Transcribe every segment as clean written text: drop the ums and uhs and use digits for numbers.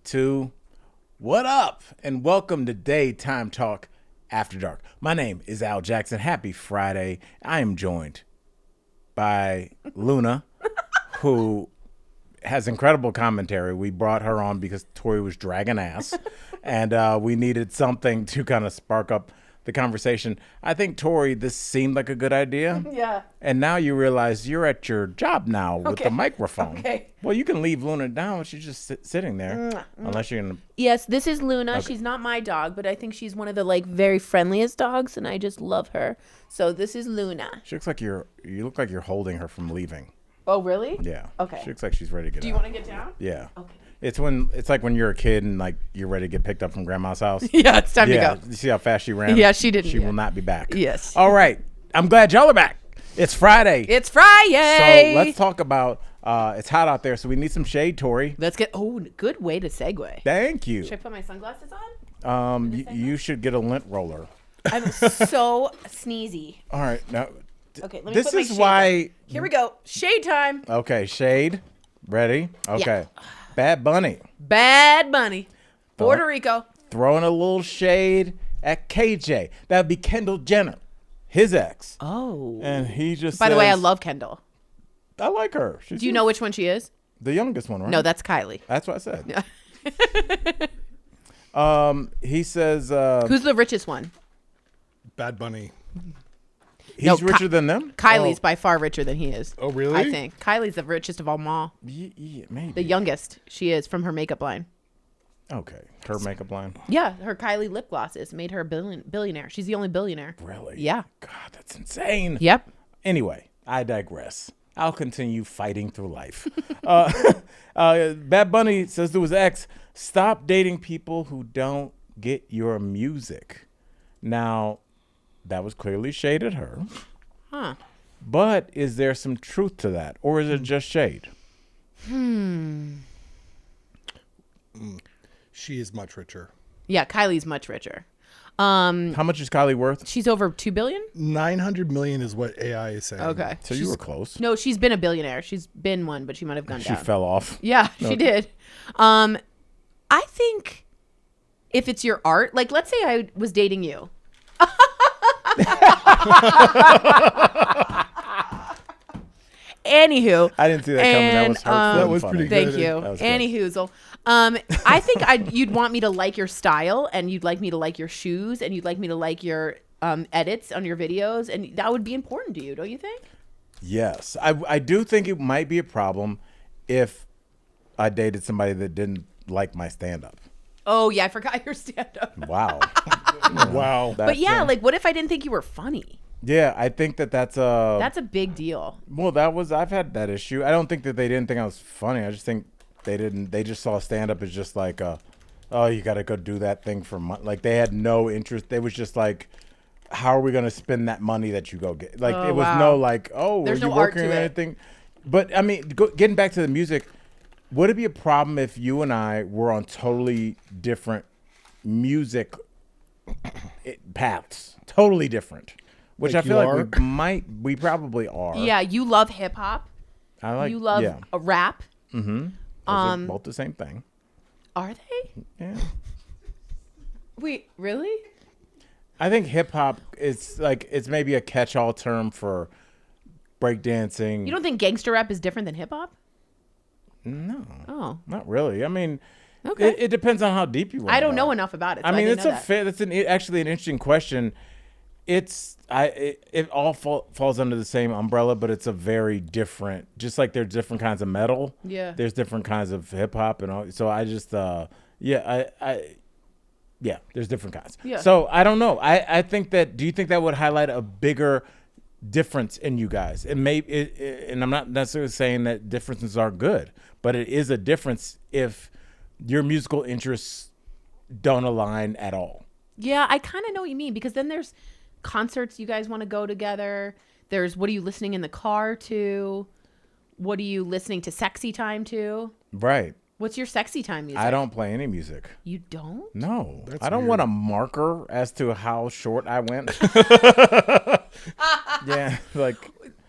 2. What up? And welcome to Daytime Talk After Dark. My name is Al Jackson. Happy Friday. I am joined by Luna, who has incredible commentary. We brought her on because Tori was dragging ass, and we needed something to kind of spark up the conversation. I think, Tori, this seemed like a good idea. Yeah. And now you realize you're at your job now with the microphone. Okay. Well, you can leave Luna down. She's just sitting there. Unless you're going to... Yes, this is Luna. Okay. She's not my dog, but I think she's one of the very friendliest dogs, and I just love her. So this is Luna. She looks like you look like you're holding her from leaving. Oh, really? Yeah. Okay. She looks like she's ready to get out. Do you want to get down? Yeah. Okay. It's like when you're a kid and like you're ready to get picked up from grandma's house. Yeah, it's time to go. You see how fast she ran? Yeah, she didn't. She will not be back. Yes. All right. I'm glad y'all are back. It's Friday. It's Friday. So let's talk about it's hot out there, so we need some shade, Tori. Let's get good way to segue. Thank you. Should I put my sunglasses on? You should get a lint roller. I'm so sneezy. All right. Now Okay, let me this put my is shade why on. Here we go. Shade time. Okay, shade. Ready? Okay. Bad Bunny. Bad Bunny. Puerto Rico. Throwing a little shade at KJ. That would be Kendall Jenner, his ex. Oh. And he just By the way, I says, love Kendall. I like her. Do you know which one she is? The youngest one, right? No, that's Kylie. That's what I said. He says Who's the richest one? Bad Bunny. he's richer than them? Kylie's by far richer than he is. Oh, really? I think. Kylie's the richest of all them all. Yeah, maybe. The youngest she is from her makeup line. Okay. Her makeup line. Yeah, her Kylie lip glosses made her a billionaire. She's the only billionaire. Really? Yeah. God, that's insane. Yep. Anyway, I digress. I'll continue fighting through life. Bad Bunny says to his ex, stop dating people who don't get your music. Now, that was clearly shade at her. Huh. But is there some truth to that? Or is it just shade? She is much richer. Yeah, Kylie's much richer. How much is Kylie worth? She's over 2 billion? 900 million is what AI is saying. Okay. So you were close. No, she's been a billionaire. She's been one, but she might have gone She down. fell off. Yeah, she did. I think if it's your art, like let's say I was dating you. Anywho, I didn't see that coming. That was hurtful. That was and pretty funny. good. thank you. That was good. Anyhoozle. I think you'd want me to like your style, and you'd like me to like your shoes, and you'd like me to like your edits on your videos, and that would be important to you, don't you think? Yes. I do think it might be a problem if I dated somebody that didn't like my stand-up. Oh yeah, I forgot your stand-up. Wow. Wow. But yeah, like what if I didn't think you were funny? Yeah, I think that's That's a big deal. well, I've had that issue. I don't think that they didn't think I was funny. I just think they just saw stand-up as just like oh, you got to go do that thing for money. Like they had no interest. They was just like, how are we going to spend that money that you go get? Like it was wow. no like, oh, There's were you no art working to or it. anything? But I mean, getting back to the music, would it be a problem if you and I were on totally different music paths? Totally different. Which Like I feel you like we probably are. Yeah, you love hip hop. I like. You love Yeah. a rap. Those are both the same thing. Are they? Yeah. Wait, really? I think hip hop is like it's maybe a catch-all term for breakdancing. You don't think gangster rap is different than hip hop? No, Oh, not really. I mean, okay. it depends on how deep you want. I don't know enough about it. So I mean, didn't it's know a that. fair. That's actually an interesting question. It all falls under the same umbrella, but it's a very different. Just like there's different kinds of metal. Yeah. There's different kinds of hip hop and all. So I just yeah, there's different kinds. Yeah. So I don't know. I think that. Do you think that would highlight a bigger difference in you guys? And and I'm not necessarily saying that differences are good, but it is a difference if your musical interests don't align at all. Yeah, I kind of know what you mean because then there's concerts you guys want to go together. There's what are you listening in the car to? What are you listening to sexy time to? Right. What's your sexy time music? I don't play any music. You don't? No. That's I don't weird. want a marker as to how short I went. Yeah, like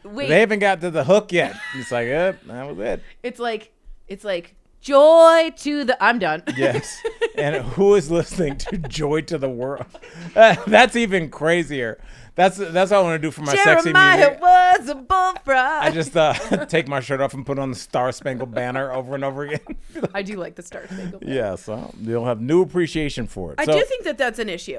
Wait, they haven't got to the hook yet. It's like, that was it. it's like Joy to the. I'm done. Yes. And who is listening to Joy to the World? That's even crazier. That's what I want to do for my sexy Jeremiah music. was a bullfrog. I just take my shirt off and put on the Star Spangled Banner over and over again. I do like the Star Spangled Banner. Yeah, so you'll have new appreciation for it. I So do think that that's an issue.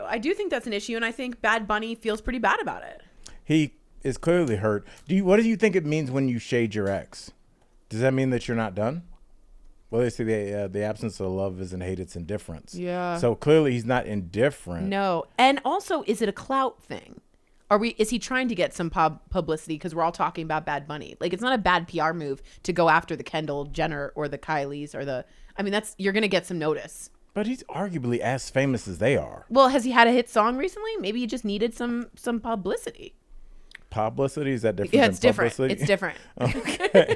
And I think Bad Bunny feels pretty bad about it. he is clearly hurt. What do you think it means when you shade your ex? Does that mean that you're not done? Well, they say the absence of love isn't hate, it's indifference. Yeah. So clearly he's not indifferent. No. And also, is it a clout thing? Is he trying to get some publicity because we're all talking about Bad Bunny? Like, it's not a bad PR move to go after the Kendall Jenner or the Kylies or you're going to get some notice. But he's arguably as famous as they are. Well, has he had a hit song recently? Maybe he just needed some publicity. Publicity? Is that different Yeah, than it's different. publicity? It's different. Okay.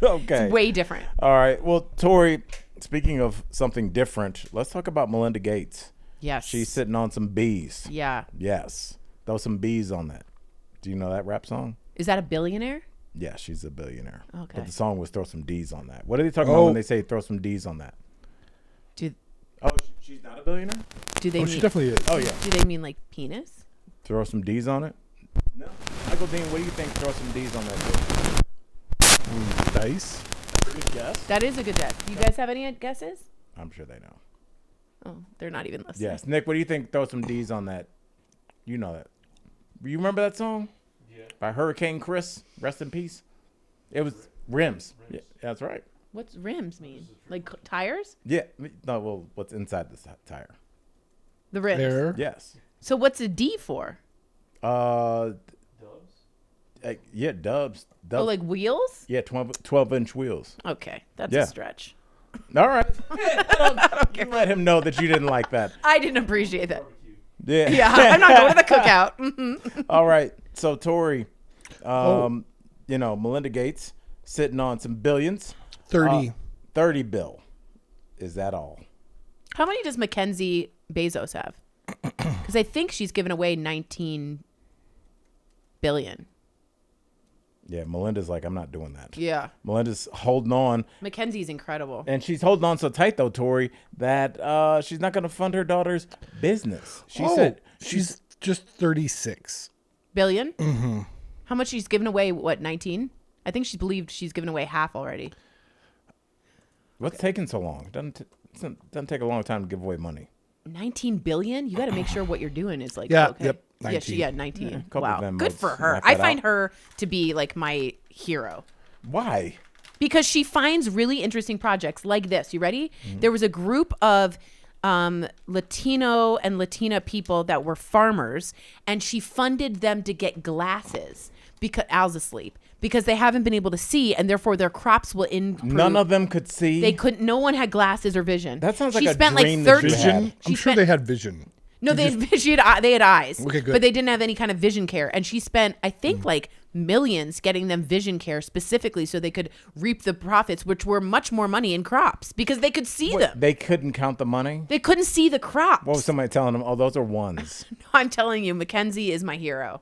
Okay. It's way different. All right. Well, Tori, speaking of something different, let's talk about Melinda Gates. Yes. She's sitting on some bees. Yeah. Yes. There was some bees on that. Do you know that rap song? Is that a billionaire? Yeah, she's a billionaire. Okay. But the song was Throw Some D's on that. What are they talking about when they say throw some D's on that? She's not a billionaire? Do they Oh, mean, she definitely is. Oh, yeah. do they mean like penis? Throw some D's on it? No. Michael Dean, what do you think throw some D's on that? Dice. That's a good guess. That is a good guess. You guys have any guesses? I'm sure they know. Oh, they're not even listening. Yes. Nick, what do you think throw some D's on that? You know that. You remember that song? Yeah. By Hurricane Chris. Rest in peace. It was Rims. Yeah, that's right. What's rims mean? Like tires? Yeah. No, well, what's inside the tire? The rims. There. Yes. So what's a D for? Dubs? Yeah, dubs. Oh, like wheels? Yeah, 12-inch wheels. Okay, that's Yeah. a stretch. All right. You let him know that you didn't like that. I didn't appreciate that. Yeah. Yeah, I'm not going to the cookout. Mhm. All right. So, Tori, Melinda Gates sitting on some billions. 30. 30 bill. Is that all? How many does Mackenzie Bezos have? Because I think she's given away 19 billion. Yeah, Melinda's like, I'm not doing that. Yeah. Melinda's holding on. Mackenzie's incredible. And she's holding on so tight, though, Tori, that she's not going to fund her daughter's business. She said she's just 36. Billion? Mm-hmm. How much she's given away, 19? I think she believed she's given away half already. What's taking so long? Doesn't take a long time to give away money. 19 billion? You got to make sure what you're doing is like, Yeah, okay. yep, Yeah, 19. 19. Yeah, a couple Wow. Venmos Good for to her. knock I that find out. her to be like my hero. Why? Because she finds really interesting projects like this. You ready? Mm-hmm. There was a group of Latino and Latina people that were farmers, and she funded them to get glasses because Al's asleep because they haven't been able to see, and therefore their crops will improve. None of them could see. They couldn't. No one had glasses or vision. That sounds like she a spent dream like that you 13. had. Vision. She I'm sure spent- they had vision. No, they had eyes. Okay, good. But they didn't have any kind of vision care. And she spent, I think, like millions getting them vision care specifically so they could reap the profits, which were much more money in crops because they could see them. They couldn't count the money? They couldn't see the crops. What was somebody telling them? Oh, those are ones. I'm telling you, Mackenzie is my hero.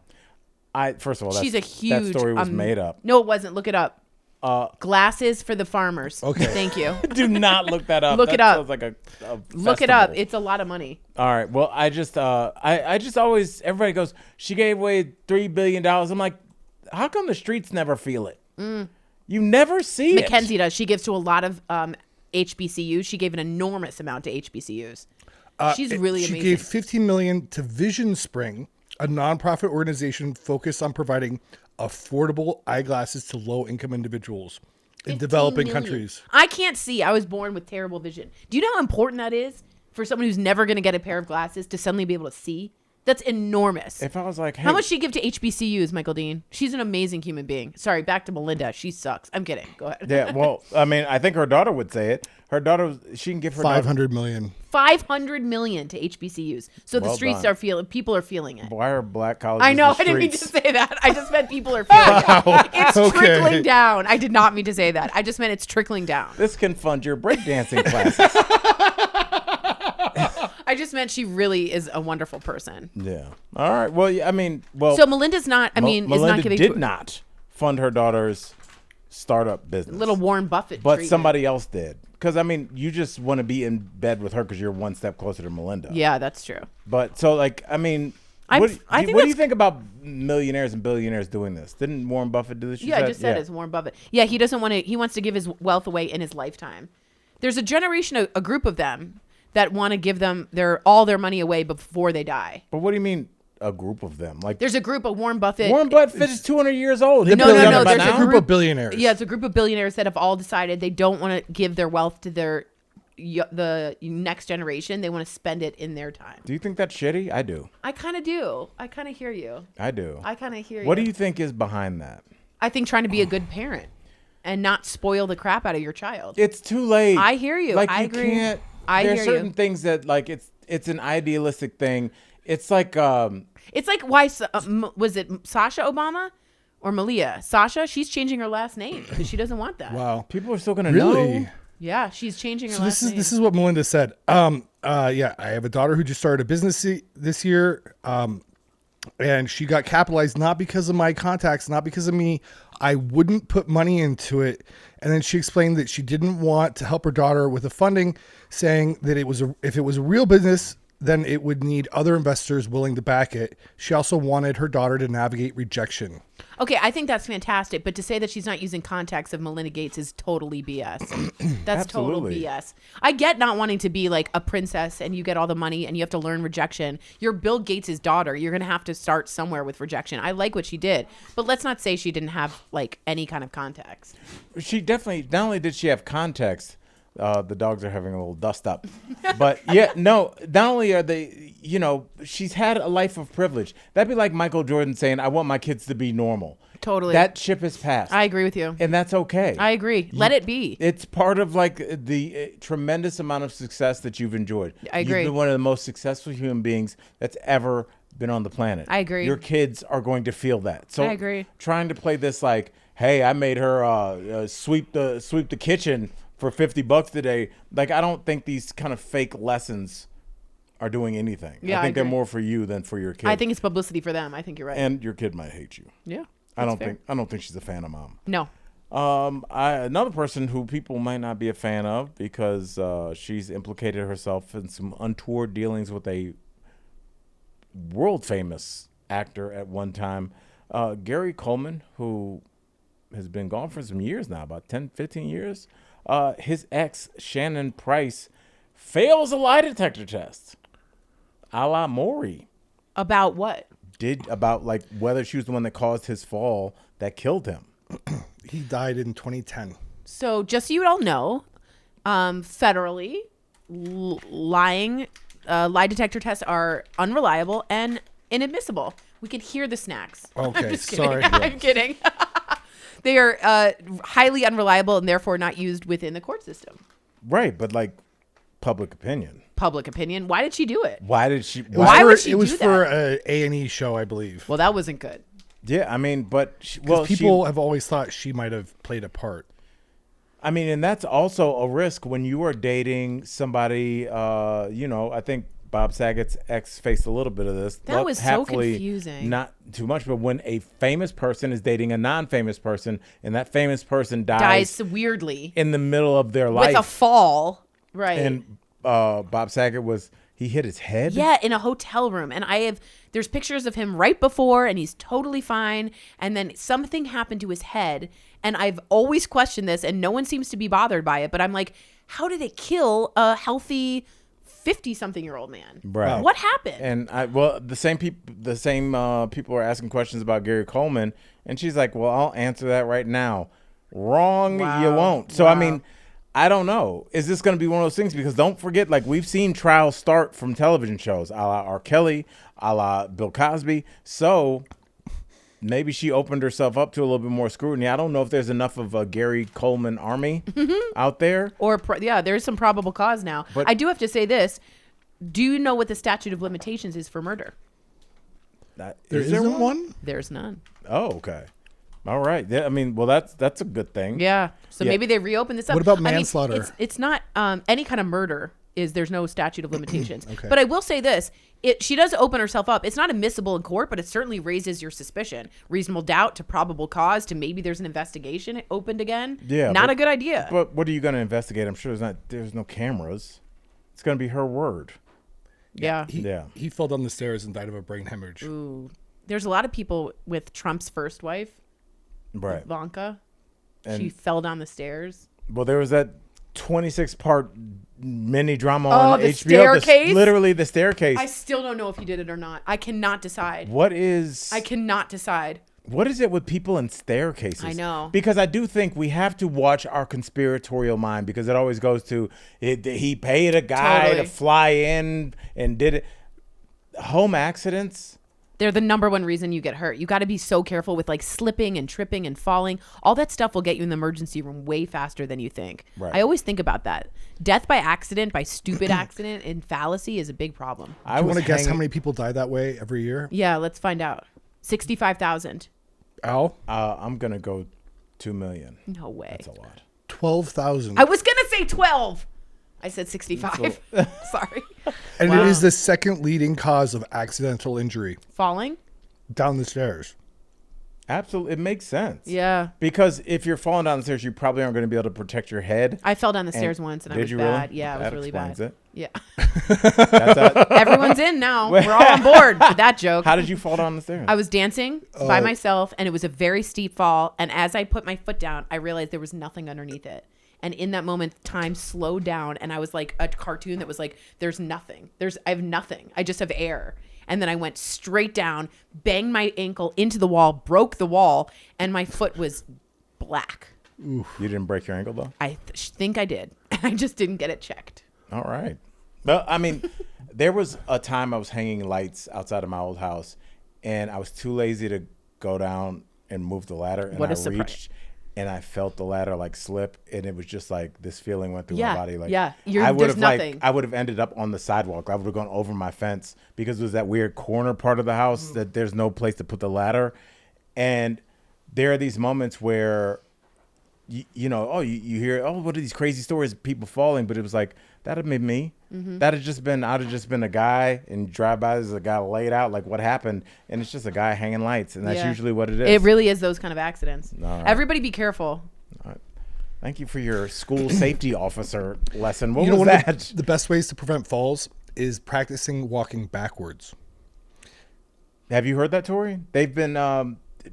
First of all, She's a huge. that story was made up. No, it wasn't. Look it up. Glasses for the farmers. Okay. Thank you. Do not look that up. Look That it up. Sounds like a Look it up. festival. It's a lot of money. All right. Well, I just always, everybody goes, she gave away $3 billion. I'm like, how come the streets never feel it? You never see it. Mackenzie does. She gives to a lot of HBCUs. She gave an enormous amount to HBCUs. She's really She amazing. gave $15 million to Vision Spring, a nonprofit organization focused on providing affordable eyeglasses to low-income individuals in 15 developing million. countries. I can't see. I was born with terrible vision. Do you know how important that is for someone who's never going to get a pair of glasses to suddenly be able to see? That's enormous. If I was like, hey, How much she give to HBCUs, Michael Dean? She's an amazing human being. Sorry, back to Melinda. She sucks. I'm kidding. Go ahead. Yeah, well, I mean, I think her daughter would say it. Her daughter, she can give her daughter. $500 million. 500 million to HBCUs. So the Well streets done. are feeling. People are feeling it. Why are black colleges I know. the I didn't mean to streets? say that. I just meant people are feeling it. It's Okay. trickling down. I did not mean to say that. I just meant it's trickling down. This can fund your breakdancing classes. I just meant she really is a wonderful person. Yeah. All right. Well, yeah, I mean, So Melinda's not. I mean, is Melinda not giving. did not fund her daughter's startup business. Little Warren Buffett But treatment. somebody else did. Because, I mean, you just want to be in bed with her because you're one step closer to Melinda. Yeah, that's true. But so, like, I mean, I what think do you think about millionaires and billionaires doing this? Didn't Warren Buffett do this? Yeah, I just said it's Warren Buffett. Yeah, he doesn't want to. He wants to give his wealth away in his lifetime. There's a generation, a group of them that want to give them all their money away before they die. But what do you mean? A group of them? Like, There's a group of Warren Buffett. Warren Buffett is 200 years old. No. There's a group of billionaires. Yeah, it's a group of billionaires that have all decided they don't want to give their wealth to the next generation. They want to spend it in their time. Do you think that's shitty? I do. I kind of do. I kind of hear you. I do. I kind of hear you. What do you think is behind that? I think trying to be a good parent and not spoil the crap out of your child. It's too late. I hear you. Like, I you agree. can't. I There's hear certain you. things that, like, it's an idealistic thing. It's like It's like why was it Sasha Obama or Malia? Sasha, she's changing her last name because she doesn't want that. Wow. people are still gonna Really? know. Yeah, she's changing her So last name. this is what Melinda said. Yeah, I have a daughter who just started a business this year. And she got capitalized not because of my contacts, not because of me. I wouldn't put money into it. And then she explained that she didn't want to help her daughter with the funding, saying that if it was a real business, then it would need other investors willing to back it. She also wanted her daughter to navigate rejection. Okay, I think that's fantastic, but to say that she's not using contacts of Melinda Gates is totally BS. That's total Absolutely. BS. I get not wanting to be like a princess and you get all the money and you have to learn rejection. You're Bill Gates' daughter. You're going to have to start somewhere with rejection. I like what she did, but let's not say she didn't have like any kind of contacts. She definitely, not only did she have context, the dogs are having a little dust up, but yeah, no, not only are they, she's had a life of privilege. That'd be like Michael Jordan saying, I want my kids to be normal. Totally. That ship has passed. I agree with you. And that's okay. I agree. Let it be. It's part of like the tremendous amount of success that you've enjoyed. I agree. You've been one of the most successful human beings that's ever been on the planet. I agree. Your kids are going to feel that. So I agree. Trying to play this like, hey, I made her sweep the kitchen for $50 today. Like, I don't think these kind of fake lessons are doing anything. Yeah, I think I they're agree. more for you than for your kid. I think it's publicity for them. I think you're right. and your kid might hate you. Yeah. I that's don't fair. think she's a fan of mom. No. Another person who people might not be a fan of because she's implicated herself in some untoward dealings with a world famous actor at one time, Gary Coleman, who has been gone for some years now, about 10, 15 years. His ex, Shannon Price, fails a lie detector test, a la Maury. About what? About like whether she was the one that caused his fall that killed him. He died in 2010. So just so you all know, federally, lie detector tests are unreliable and inadmissible. We can hear the snacks. Okay, I'm just kidding. sorry. I'm kidding. They are highly unreliable and therefore not used within the court system. Right, but like public opinion. Public opinion. Why did she do it? Why did she? Why would she It was do for that? a A&E show, I believe. Well, that wasn't good. Yeah, I mean, but People have always thought she might have played a part. I mean, and that's also a risk when you are dating somebody. I think Bob Saget's ex faced a little bit of this. That was so Happily, confusing. Not too much, but when a famous person is dating a non-famous person, and that famous person Dies weirdly in the middle of their life with a fall. Right. and Bob Saget he hit his head. Yeah, in a hotel room. And there's pictures of him right before and he's totally fine. And then something happened to his head. And I've always questioned this and no one seems to be bothered by it. But I'm like, how did they kill a healthy 50-something-year-old man? Right. What happened? And the same people are asking questions about Gary Coleman, and she's like, "Well, I'll answer that right now." Wrong, Wow. you won't. So Wow. I mean, I don't know. Is this going to be one of those things? Because don't forget, like we've seen trials start from television shows, a la R. Kelly, a la Bill Cosby. So maybe she opened herself up to a little bit more scrutiny. I don't know if there's enough of a Gary Coleman army out there. Or, there's some probable cause now. But- I do have to say this. Do you know what the statute of limitations is for murder? There Is there isn't one? There's none. Oh, okay. All right. Yeah, I mean, well, that's a good thing. Yeah. So Yeah. maybe they reopen this up. What about I mean, manslaughter? it's not any kind of murder there's no statute of limitations. Okay. But I will say this. She does open herself up. It's not admissible in court, but it certainly raises your suspicion. Reasonable doubt to probable cause to maybe there's an investigation opened again. Yeah. Not a good idea. But what are you going to investigate? I'm sure there's no cameras. It's going to be her word. Yeah. He fell down the stairs and died of a brain hemorrhage. Ooh. There's a lot of people with Trump's first wife, Right. Ivanka. And- She fell down the stairs. Well, there was that 26-part mini drama Oh, on the HBO. staircase? Literally the staircase. I still don't know if he did it or not. I cannot decide. I cannot decide. What is it with people in staircases? I know. Because I do think we have to watch our conspiratorial mind, because it always goes to he paid a guy Totally. to fly in and did it. Home accidents. They're the number one reason you get hurt. You got to be so careful with like slipping and tripping and falling. All that stuff will get you in the emergency room way faster than you think. Right. I always think about that. Death by accident, by stupid accident and fallacy is a big problem. Do you want to guess how many people die that way every year? Yeah, let's find out. 65,000. Al? I'm gonna go 2 million. No way. That's a lot. 12,000. I was going to say 12. I said 65. Sorry. And Wow. it is the second leading cause of accidental injury. Falling? Down the stairs. Absolutely, it makes sense. Yeah. Because if you're falling down the stairs, you probably aren't going to be able to protect your head. I fell down the stairs once and I Did was you bad. really? Yeah, it was That really explains bad. it. Yeah. That's Everyone's in now. We're all on board with that joke. How did you fall down the stairs? I was dancing by myself and it was a very steep fall. And as I put my foot down, I realized there was nothing underneath it. And in that moment, time slowed down and I was like a cartoon that was like, there's nothing. I have nothing. I just have air. And then I went straight down, banged my ankle into the wall, broke the wall, and my foot was black. You didn't break your ankle, though? I think I did. I just didn't get it checked. All right. Well, I mean, there was a time I was hanging lights outside of my old house, and I was too lazy to go down and move the ladder. And What a I surprise. reached, and I felt the ladder like slip, and it was just like this feeling went through Yeah, my body. Like, yeah. I would There's have nothing. I would have ended up on the sidewalk. I would have gone over my fence because it was that weird corner part of the house that there's no place to put the ladder. And there are these moments where you hear, what are these crazy stories of people falling? But it was like, that'd have been me. I'd have just been a guy and drive by, there's a guy laid out, like what happened? And it's just a guy hanging lights. And that's Yeah. usually what it is. It really is those kind of accidents. All right. Everybody be careful. Thank you for your school safety officer lesson. What You know, was one of that? the best ways to prevent falls is practicing walking backwards. Have you heard that, Tori? They've been,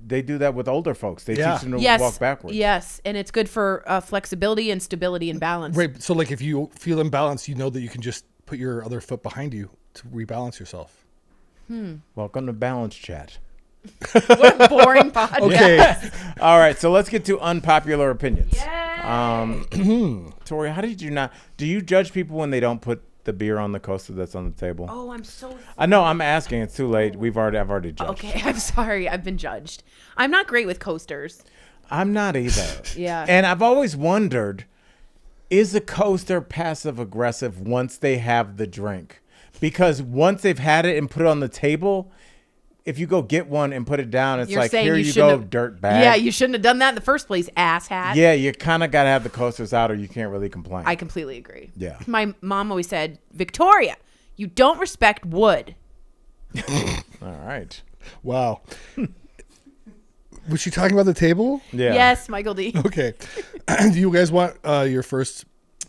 they do that with older folks. They Yeah. teach them to Yes. walk backwards. Yes. And it's good for flexibility and stability and balance. Right. So, like, if you feel imbalanced, you know that you can just put your other foot behind you to rebalance yourself. Welcome to Balance Chat. What a boring podcast. Okay. All right, so let's get to unpopular opinions. Yay. Tori, how did you not? Do you judge people when they don't put the beer on the coaster that's on the table? Oh, I'm so I know. I'm asking. It's too late. I've already judged. okay. I'm sorry. I've been judged. I'm not great with coasters. I'm not either. Yeah. And I've always wondered, is a coaster passive aggressive once they have the drink? Because once they've had it and put it on the table, if you go get one and put it down, it's You're like, saying here you you shouldn't go, have- dirt bag. Yeah, you shouldn't have done that in the first place, asshat. Yeah, you kind of got to have the coasters out or you can't really complain. I completely agree. Yeah. My mom always said, Victoria, you don't respect wood. All right. Wow. Was she talking about the table? Yeah. Yes, Michael D. Okay. Do you guys want your first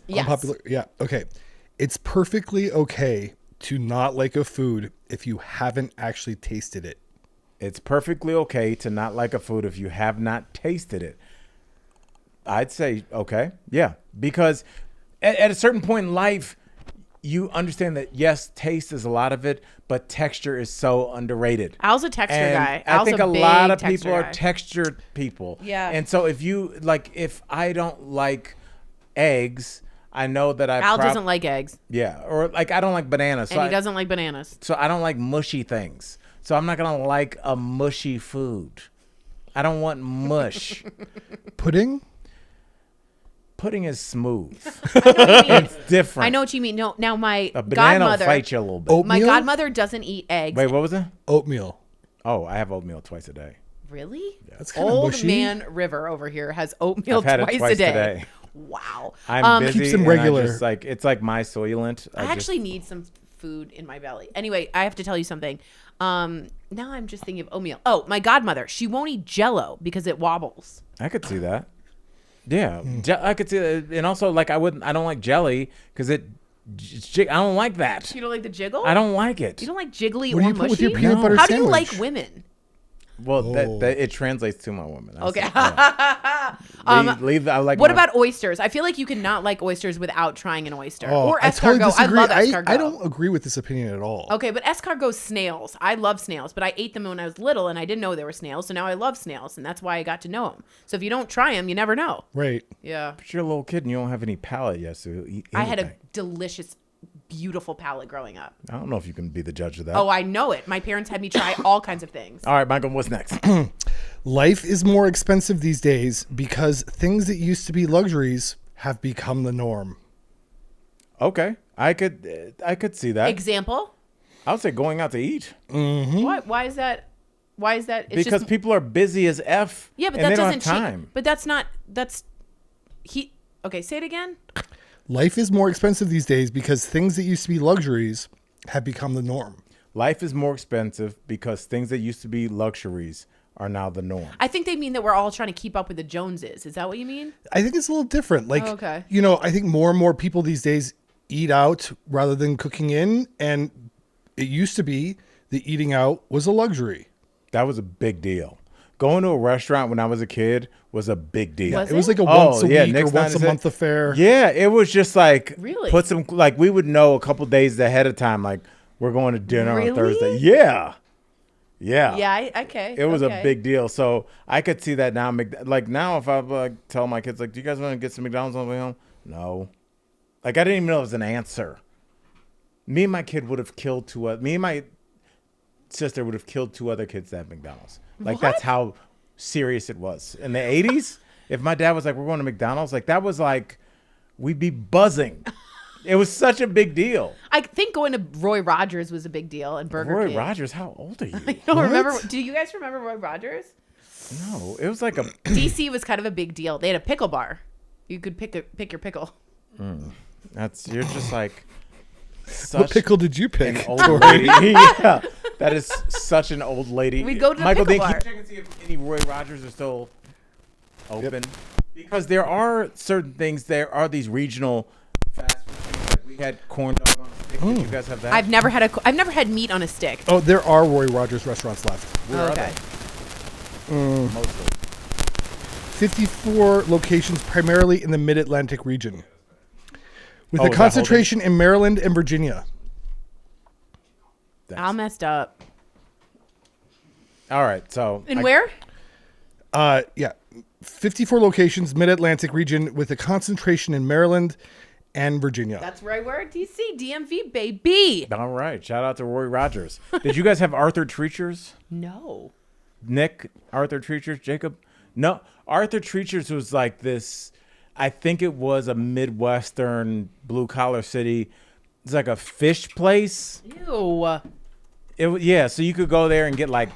Yes. unpopular? Yeah. Okay. It's perfectly okay to not like a food if you haven't actually tasted it. It's perfectly okay to not like a food if you have not tasted it. I'd say, okay. Yeah. Because at a certain point in life, you understand that, yes, taste is a lot of it, but texture is so underrated. Al's a texture And guy. I Al's think a a lot big of people texture are guy. textured people. Yeah. And so if I don't like eggs, I know that Al doesn't like eggs, Yeah. Or like I don't like bananas. and he doesn't like bananas. So I don't like mushy things. So I'm not going to like a mushy food. I don't want mush. Pudding? Pudding is smooth. I know what you mean. It's different. I know what you mean. No, now my A banana will godmother, fight you a little bit. Oh. my Oatmeal? godmother doesn't eat eggs. Wait, what was it? Oatmeal. Oh, I have oatmeal twice a day. Really? That's kind of Old mushy. man River over here has oatmeal I've had it twice twice a day. today. Wow. I'm busy. Keeps them and regular. I just, like, it's like my Soylent. I actually need some food in my belly. Anyway, I have to tell you something. Now I'm just thinking of oatmeal. Oh, my godmother. She won't eat Jell-O because it wobbles. I could see that. Yeah, I could see that. And also, like, I don't like jelly because I don't like that. You don't like the jiggle? I don't like it. You don't like jiggly What do or you put with mushy? your peanut butter How do you sandwich? like women? Well, that it translates to my woman. Okay. Leave. I like. What about oysters? I feel like you cannot like oysters without trying an oyster. Or I totally escargot. disagree. I love escargot. I don't agree with this opinion at all. Okay, but escargot snails. I love snails, but I ate them when I was little, and I didn't know they were snails, so now I love snails, and that's why I got to know them. So if you don't try them, you never know. Right. Yeah. But you're a little kid and you don't have any palate yet, so you eat anything. I had a delicious, beautiful palate growing up. I don't know if you can be the judge of that. Oh, I know it. My parents had me try all kinds of things. All right, Michael. What's next? Life is more expensive these days because things that used to be luxuries have become the norm. Okay, I could see that. Example? I would say going out to eat Why is that? Why is that? It's because just, people are busy as f. yeah, but and that they don't doesn't have change. time. But that's not. That's he. Okay, say it again. Life is more expensive these days because things that used to be luxuries have become the norm. Life is more expensive because things that used to be luxuries are now the norm. I think they mean that we're all trying to keep up with the Joneses. Is that what you mean? I think it's a little different. Like, okay. I think more and more people these days eat out rather than cooking in. And it used to be that eating out was a luxury. That was a big deal. Going to a restaurant when I was a kid was a big deal. Was It was like a Oh, once a yeah, week or next time once a is it- month affair. Yeah, it was just like Really? put some like we would know a couple days ahead of time. Like we're going to dinner Really? on Thursday. Yeah. Yeah. Okay. It was okay. a big deal. So I could see that now. Like now, if I tell my kids, like, do you guys want to get some McDonald's on the way home? No. Like I didn't even know it was an answer. Me and my kid would have killed me and my sister would have killed 2 other kids at McDonald's. Like What? that's how serious it was in the 80s. If my dad was like, we're going to McDonald's, like that was like, we'd be buzzing. It was such a big deal. I think going to Roy Rogers was a big deal, and Burger Roy King. Rogers, how old are you? I don't What? remember. Do you guys remember Roy Rogers? No, it was like a. DC was kind of a big deal. They had a pickle bar. You could pick your pickle. You're just like. What pickle did you pick? An old lady. Yeah, that is such an old lady. We'd go to the Michael, pickle can bar. you check and see if any Roy Rogers are still open? Because there are certain things. There are these regional fast food things. Like we had corn dog on a stick. Did you guys have that? I've never had meat on a stick. Oh, there are Roy Rogers restaurants left. Where are Okay. they? Mostly. 54 locations primarily in the Mid-Atlantic region. With Oh, a is that concentration in Maryland and Virginia. All messed up. All right, so And where? Yeah. 54 locations, Mid-Atlantic region, with a concentration in Maryland and Virginia. That's where I were. DC, DMV, baby. All right, shout out to Roy Rogers. Did you guys have Arthur Treachers? No. Nick, Arthur Treachers, Jacob? No, Arthur Treachers was like this. I think it was a Midwestern blue collar city. It's like a fish place. Ew. Yeah, so you could go there and get like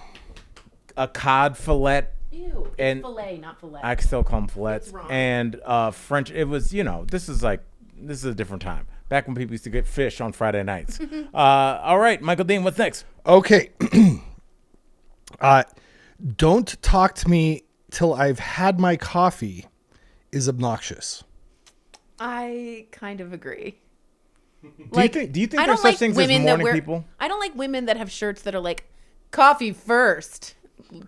a cod fillet. Ew. And- Fillet, not fillet. I still call them fillets. wrong? And French. It was, this is a different time. Back when people used to get fish on Friday nights. All right, Michael Dean, what's next? Okay. Don't talk to me till I've had my coffee is obnoxious. I kind of agree. Do you think I there's don't such like things as women that morning wear. people? I don't like women that have shirts that are like, coffee first.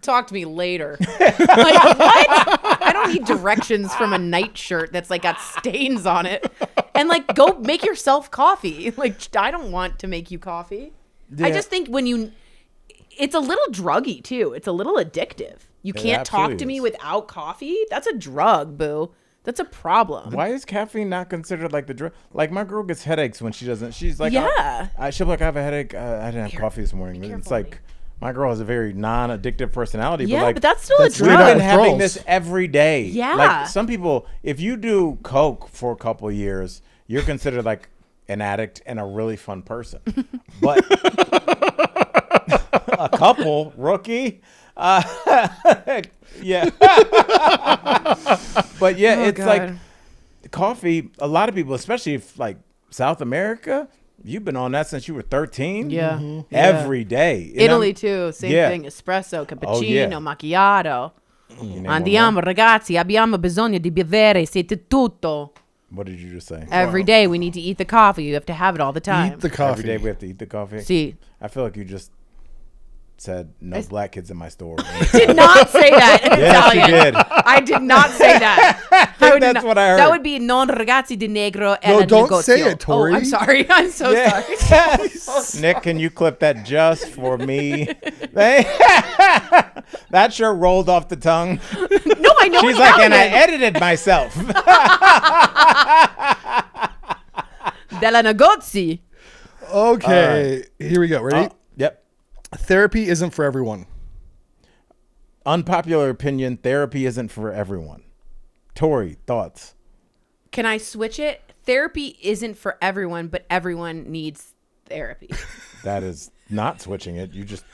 Talk to me later. Like, what? I don't need directions from a nightshirt that's like got stains on it. And like, go make yourself coffee. Like, I don't want to make you coffee. I Yeah. just think it's a little druggy too. It's a little addictive. You can't talk absolutely to me is. without coffee. That's a drug, boo. That's a problem. Why is caffeine not considered like the drug? Like my girl gets headaches when she doesn't. She's like, Yeah. she'll be like, I have a headache. I didn't have coffee this morning. It's careful, like my girl has a very non-addictive personality. Yeah, but like, but that's still a that's we've weird. drug. been having Withdrawals. this every day. Yeah. Like some people, if you do coke for a couple of years, you're considered like an addict and a really fun person. But a couple rookie. Yeah. But yeah, Oh, it's God. like coffee, a lot of people, especially if like South America, you've been on that since you were 13. Yeah. Every day. Italy too. Same Yeah. thing. Espresso, cappuccino, Oh, yeah. macchiato. You name one Andiamo, more? ragazzi. Abbiamo bisogno di bere. Siete tutto. What did you just say? Every day we need to eat the coffee. You have to have it all the time. Eat the coffee. Every day we have to eat the coffee. See, I feel like you just said no black kids in my store. did not say that in Yes, you Italian. did. I did not say that. I would that's not- what I heard. That would be non ragazzi di negro e No, la don't negozio. say it, Tori. Oh, I'm sorry. I'm so Yeah. sorry. Nick, can you clip that just for me? That sure rolled off the tongue. No, I know. She's like, and I Italian. edited myself. Della negozi. Okay, here we go. Ready? Yep. Therapy isn't for everyone. Unpopular opinion, therapy isn't for everyone. Tori, thoughts? Can I switch it? Therapy isn't for everyone, but everyone needs therapy. That is not switching it. You just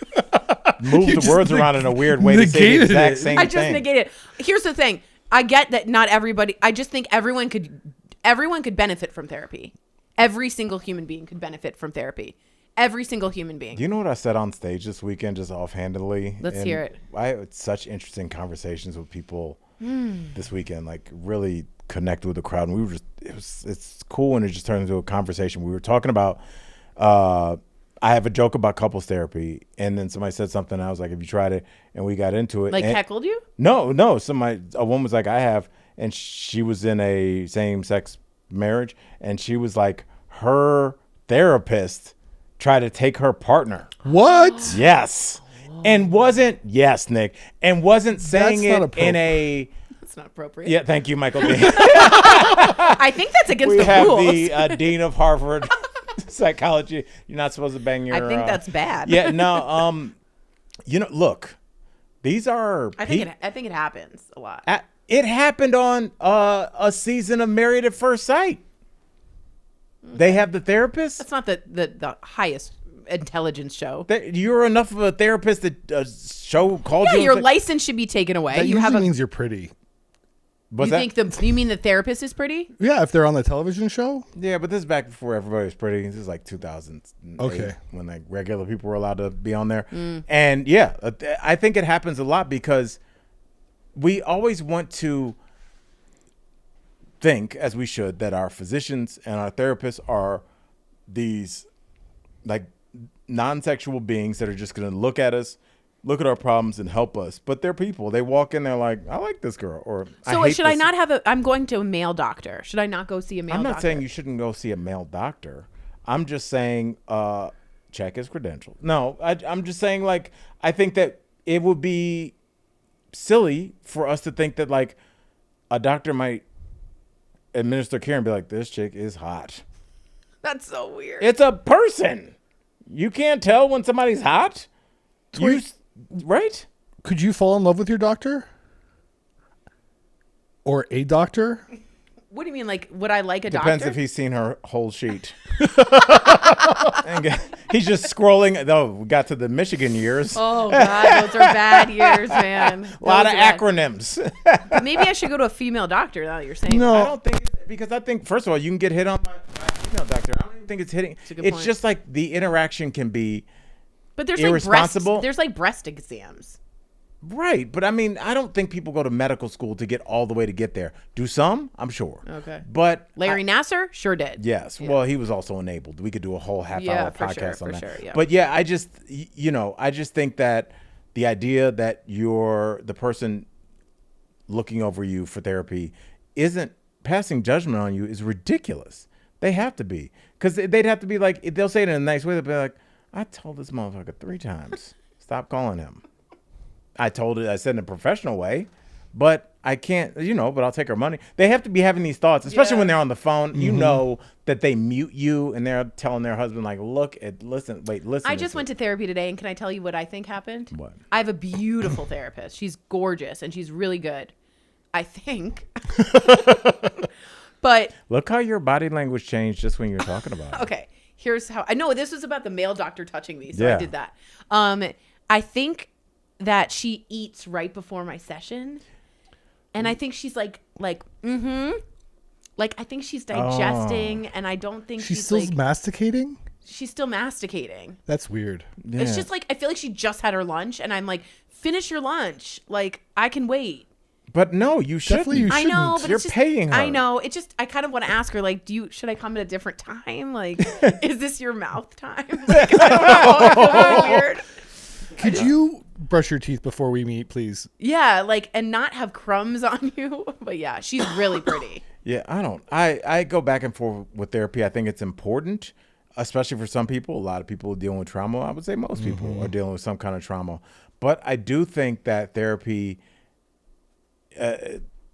moved the words around in a weird way to say the negated exact it. same I just thing. negated it. Here's the thing. I get that not everybody. I just think everyone could benefit from therapy. Every single human being could benefit from therapy. Every single human being. Do you know what I said on stage this weekend, just offhandedly? Let's And hear it. I had such interesting conversations with people this weekend, like really connect with the crowd. And we were just, it's cool when it just turned into a conversation. We were talking about, I have a joke about couples therapy, and then somebody said something. And I was like, have you tried it? And we got into it. Like and heckled you? No. A woman was like, I have, and she was in a same-sex marriage, and she was like, her therapist tried to take her partner. What? Yes. And wasn't, yes, Nick, and wasn't saying That's not it in a, That's not appropriate. yeah, thank you, Michael D. I think that's against We the have rules. the Dean of Harvard Psychology. You're not supposed to bang your. I think that's bad. Yeah, no, look, these are. I think it happens a lot. It happened on a season of Married at First Sight. They have the therapist. That's not the highest intelligence show. You're enough of a therapist that show called Yeah, you. your license should be taken away. That You usually have a. means you're pretty. Was You think you mean the therapist is pretty? Yeah, if they're on the television show. Yeah, but this is back before everybody was pretty. This is like 2008, Okay. when like regular people were allowed to be on there. And yeah, I think it happens a lot because we always want to think, as we should, that our physicians and our therapists are these like non-sexual beings that are just going to look at us, look at our problems, and help us. But they're people. They walk in, they're like, I like this girl, or So hate should I this. not have a? I'm going to a male doctor. Should I not go see a male I'm doctor? not saying you shouldn't go see a male doctor. I'm just saying check his credentials. No, I'm just saying, like, I think that it would be silly for us to think that like a doctor might administer care and be like, this chick is hot. That's so weird. It's a person. You can't tell when somebody's hot. Right? Could you fall in love with your doctor? Or a doctor? What do you mean? Like, would I like a Depends doctor? if he's seen her whole sheet. He's just scrolling. Though we got to the Michigan years. Oh God, those are bad years, man. A lot of Those are bad. acronyms. Maybe I should go to a female doctor. Now that you're saying. No. I don't think because I think first of all you can get hit on by a female doctor. I don't even think it's hitting. a good It's point. just like the interaction can be But there's irresponsible. there's like breast exams. right. But I mean, I don't think people go to medical school to get all the way to get there. Do some? I'm sure. Okay. But Larry Nasser sure did. yes. Yeah. Well, he was also enabled. We could do a whole half Yeah, hour for podcast sure, on for that. sure, yeah. But yeah, I just I just think that the idea that you're the person looking over you for therapy isn't passing judgment on you is ridiculous. They have to be, because they'd have to be like, they'll say it in a nice way. They'll be like, I told this motherfucker 3 times, stop calling him. I said in a professional way, but I can't, but I'll take her money. They have to be having these thoughts, especially when they're on the phone. You know that they mute you and they're telling their husband, like, listen. I just went to therapy today, and can I tell you what I think happened? What? I have a beautiful therapist. She's gorgeous, and she's really good. I think. But Look how your body language changed just when you were talking about it. okay, here's how I know this was about the male doctor touching me, so Yeah. I did that. I think that she eats right before my session, and I think she's like, Like, I think she's digesting, and I don't think She's still like, masticating? she's still masticating. That's weird. Yeah. It's just like, I feel like she just had her lunch, and I'm like, finish your lunch. Like, I can wait. But no, you shouldn't. Definitely you I know, shouldn't. but You're it's just, paying her. I know. It just, I kind of want to ask her, like, should I come at a different time? Like, is this your mouth time? Like, I don't know. I feel really weird. Could you brush your teeth before we meet, please? Yeah, like, and not have crumbs on you. But yeah, she's really pretty. Yeah, I don't. I go back and forth with therapy. I think it's important, especially for some people. A lot of people are dealing with trauma. I would say most people are dealing with some kind of trauma. But I do think that therapy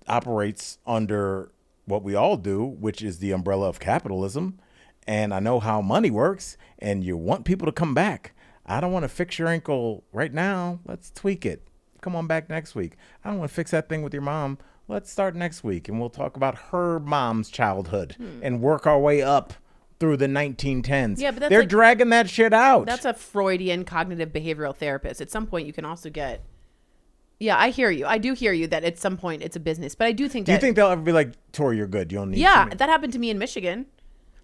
operates under what we all do, which is the umbrella of capitalism. And I know how money works, and you want people to come back. I don't want to fix your ankle right now. Let's tweak it. Come on back next week. I don't want to fix that thing with your mom. Let's start next week, and we'll talk about her mom's childhood and work our way up through the 1910s. Yeah, but that's they're like- dragging that shit out. That's a Freudian cognitive behavioral therapist. At some point, you can also get. Yeah, I hear you. I do hear you that at some point it's a business, but I do think Do that. you think they'll ever be like, Tori, you're good. You don't need Yeah, to that happened to me in Michigan.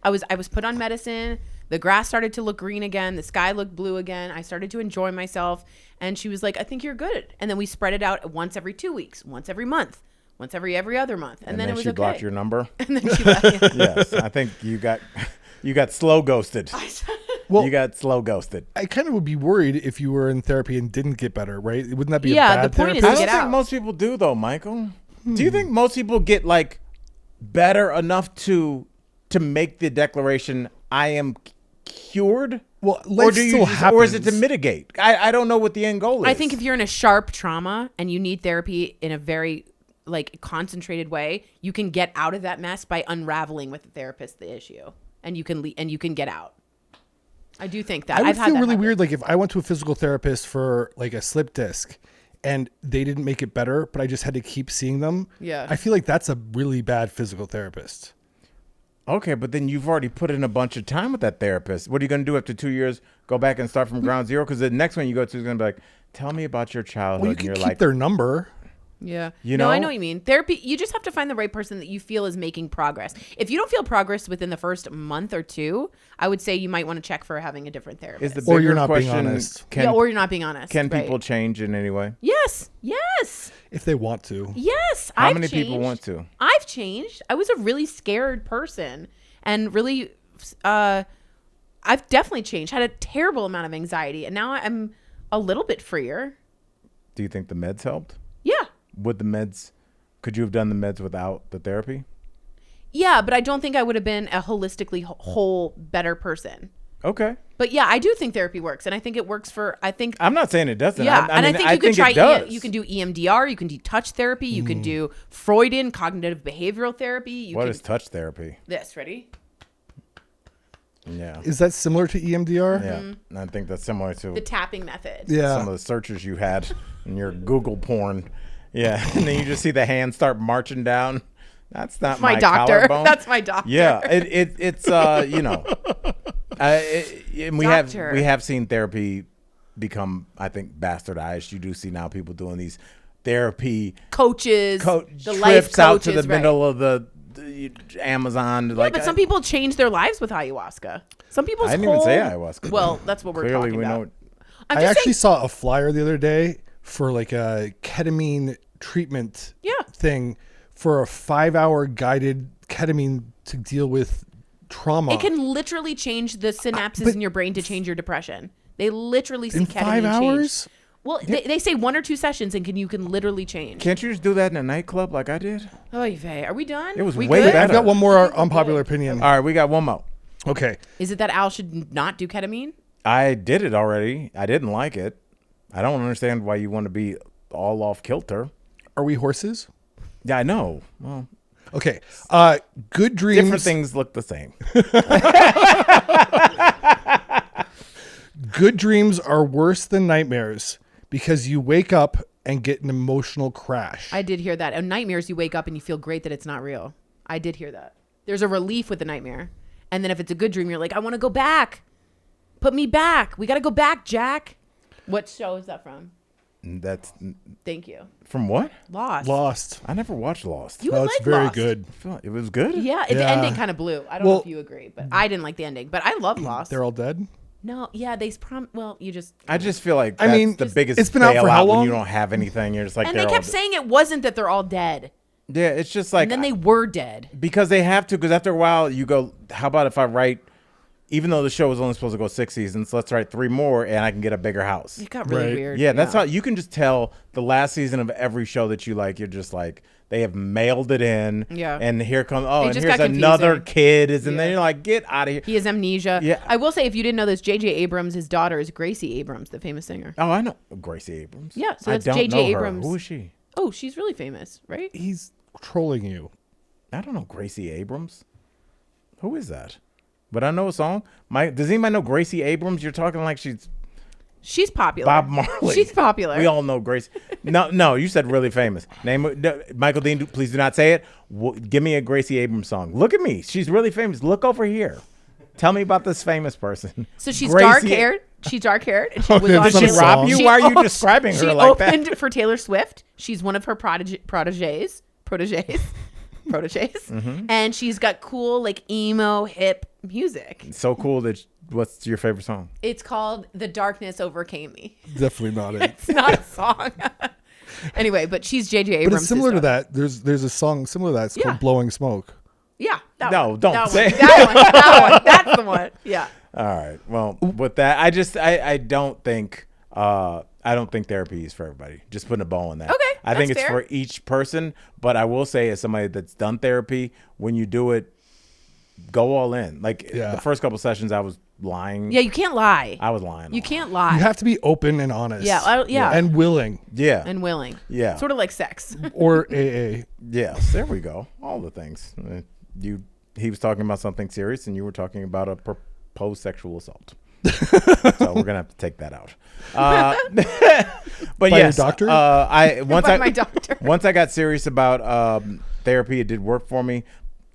I was put on medicine. The grass started to look green again. The sky looked blue again. I started to enjoy myself. And she was like, I think you're good. And then we spread it out once every 2 weeks, once every month, once every other month. And then it was she okay. blocked your number. And then she left. Yes, I think you got slow ghosted. Well, You got slow ghosted. I kind of would be worried if you were in therapy and didn't get better, right? Wouldn't that be Yeah, a bad the point is therapist? I to don't get think out. most people do though, Michael. Do you think most people get like better enough to make the declaration, I am cured? Well, Or life do you still or is it to happens. mitigate? I don't know what the end goal is. I think if you're in a sharp trauma and you need therapy in a very like concentrated way, you can get out of that mess by unraveling with the therapist the issue, and you can get out. I do think that. I would I've had feel that really happen. weird, like if I went to a physical therapist for like a slip disc and they didn't make it better, but I just had to keep seeing them. Yeah. I feel like that's a really bad physical therapist. Okay, but then you've already put in a bunch of time with that therapist. What are you going to do after 2 years? Go back and start from ground zero? Because the next one you go to is going to be like, tell me about your childhood. Well, you and can you're keep like, their number. Yeah. You No, I know? know what you mean. Therapy, you just have to find the right person that you feel is making progress. If you don't feel progress within the first month or two, I would say you might want to check for having a different is therapist. the Or bigger you're not being question, honest. Can, yeah, or you're not being honest. can right. people change in any way? Yes. Yes. If they want to. Yes. How I've many people changed. want to? I've changed. I was a really scared person and really, I've definitely changed. Had a terrible amount of anxiety, and now I'm a little bit freer. Do you think the meds helped? Yeah. Could you have done the meds without the therapy? Yeah, but I don't think I would have been a holistically whole, better person. Okay. But yeah, I do think therapy works, and I think it works for. I think. I'm not saying it doesn't. Yeah, I mean, think you can it try. does. You can do EMDR. You can do touch therapy. You can do Freudian cognitive behavioral therapy. You What can, is touch therapy? this? Ready? Yeah. Is that similar to EMDR? Yeah. And I think that's similar to The tapping method. Yeah. some of the searches you had in your Google porn. Yeah. And then you just see the hand start marching down. That's not My my doctor. collarbone. That's my doctor. Yeah. It's you know. And we Doctor. have seen therapy become, I think, bastardized. You do see now people doing these therapy Coaches. the life trips out to the coaches, right. middle of the Amazon. Yeah, but some people change their lives with ayahuasca. Some people's I didn't even whole, say ayahuasca. Well, that's what we're Clearly, talking we about. know. I'm I just actually saying, saw a flyer the other day for like a ketamine treatment Yeah. thing for a 5-hour guided ketamine to deal with trauma. it can literally change the synapses but- in your brain to change your depression. They literally see in ketamine 5 change. hours? Well, they say 1 or 2 sessions and you can literally change. Can't you just do that in a nightclub like I did? Oy vey. Are we done? It was we way good? better. I've got one more unpopular opinion. All right, we got one more. Okay. Is it that Al should not do ketamine? I did it already. I didn't like it. I don't understand why you want to be all off kilter. Are we horses? Yeah, I know. Well, Okay. Good dreams. different things look the same. Good dreams are worse than nightmares because you wake up and get an emotional crash. I did hear that. In nightmares, you wake up and you feel great that it's not real. I did hear that. There's a relief with the nightmare. And then if it's a good dream, you're like, I want to go back. Put me back. We got to go back, Jack. What show is that from? That's Thank you. from what? Lost. I never watched Lost. You would It's like very Lost. good. I feel like it was good. Yeah, the Yeah. ending kind of blew. I don't know Well- if you agree, but I didn't like the ending. But I love Lost. They're all dead. No, yeah, well, you just. I just feel like I that's mean, the biggest it's been out for bailout how when long? you don't have anything. You're just like, And they're they all kept saying it wasn't that they're all dead, yeah, it's just like and then they were dead. because they have to. Because after a while, you go, how about if I write, even though the show was only supposed to go 6 seasons, let's write 3 more, and I can get a bigger house. It got really Right. weird. Yeah, that's how you can just tell the last season of every show that you like. You're just like, they have mailed it in. Yeah. And here comes, It and just here's got another confusing. kid. And then Yeah. you're like, get out of here. He has amnesia. Yeah. I will say, if you didn't know this, J.J. Abrams, his daughter is Gracie Abrams, the famous singer. Oh, I know Gracie Abrams. Yeah, so I that's don't J.J. know her. Abrams. Who is she? Oh, she's really famous, right? He's trolling you. I don't know Gracie Abrams. Who is that? But I know a song. Does anybody know Gracie Abrams? You're talking like She's popular. Bob Marley. She's popular. We all know Gracie. No, you said really famous. Michael Dean. Please do not say it. Give me a Gracie Abrams song. Look at me. She's really famous. Look over here. Tell me about this famous person. So she's Gracie- dark haired. She's dark haired, and she was Okay, on. that's Did she not a rob song. you? She- Why are you oh, describing she her like that? opened for Taylor Swift. She's one of her proteges, Mm-hmm. and she's got cool like emo hip music. So cool that. What's your favorite song? It's called "The Darkness Overcame Me." Definitely not it. It's not a song. Anyway, but she's J.J. Abrams. But it's similar to that. There's a song similar to that. It's Yeah. called "Blowing Smoke." Yeah. That No, one. don't That say one. it. That one. That's the one. Yeah. All right. Well, with that, I don't think therapy is for everybody. Just putting a bow on that. Okay, I think that's it's fair. for each person, but I will say as somebody that's done therapy, when you do it, go all in. Like Yeah. the first couple sessions I was lying. Yeah. You can't lie. I was lying. You a lot. can't lie. You have to be open and honest. Yeah. And willing. Yeah. And willing. Yeah. Sort of like sex. Or AA. Yes, there we go. All the things. He was talking about something serious and you were talking about a proposed sexual assault. So we're gonna have to take that out. But By your yes, doctor? By my doctor. Once I got serious about therapy, it did work for me,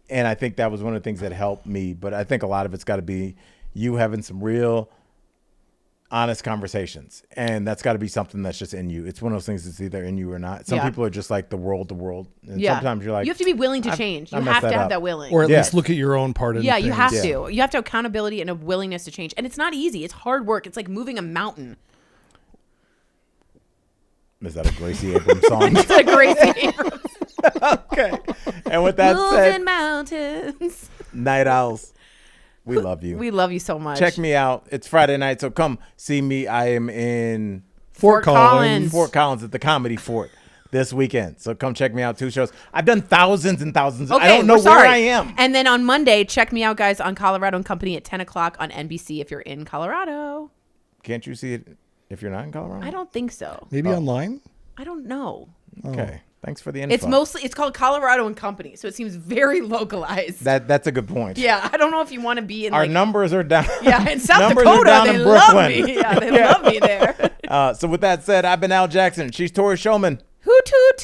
and I think that was one of the things that helped me. But I think a lot of it's got to be you having some real, honest conversations, and that's got to be something that's just in you. It's one of those things that's either in you or not. Some Yeah. people are just like the world, and Yeah. sometimes you're like, you have to be willing to change. I You messed have to that have up. that willing. Or at Yeah. least look at your own part in Yeah, you things. have Yeah. to. You have to have accountability and a willingness to change. And it's not easy. It's hard work. It's like moving a mountain. is that a Gracie Abrams song? It's a crazy. Okay. And with that Moving said, mountains. Night Owls, we love you. We love you so much. Check me out. It's Friday night, so come see me. I am in Fort Collins. Fort Collins at the Comedy Fort this weekend. So come check me out. 2 shows. I've done thousands and thousands. Okay, I don't know we're where sorry. I am. And then on Monday, check me out, guys, on Colorado and Company at 10 o'clock on NBC if you're in Colorado. Can't you see it if you're not in Colorado? I don't think so. Maybe online? I don't know. Okay. Thanks for the info. It's called Colorado and Company, so it seems very localized. That's a good point. Yeah, I don't know if you want to be in Our like numbers are down. yeah, in South numbers are Dakota, down they in love Brooklyn. me. Yeah, they love me there. So with that said, I've been Al Jackson. She's Tori Showman. Hoot hoot.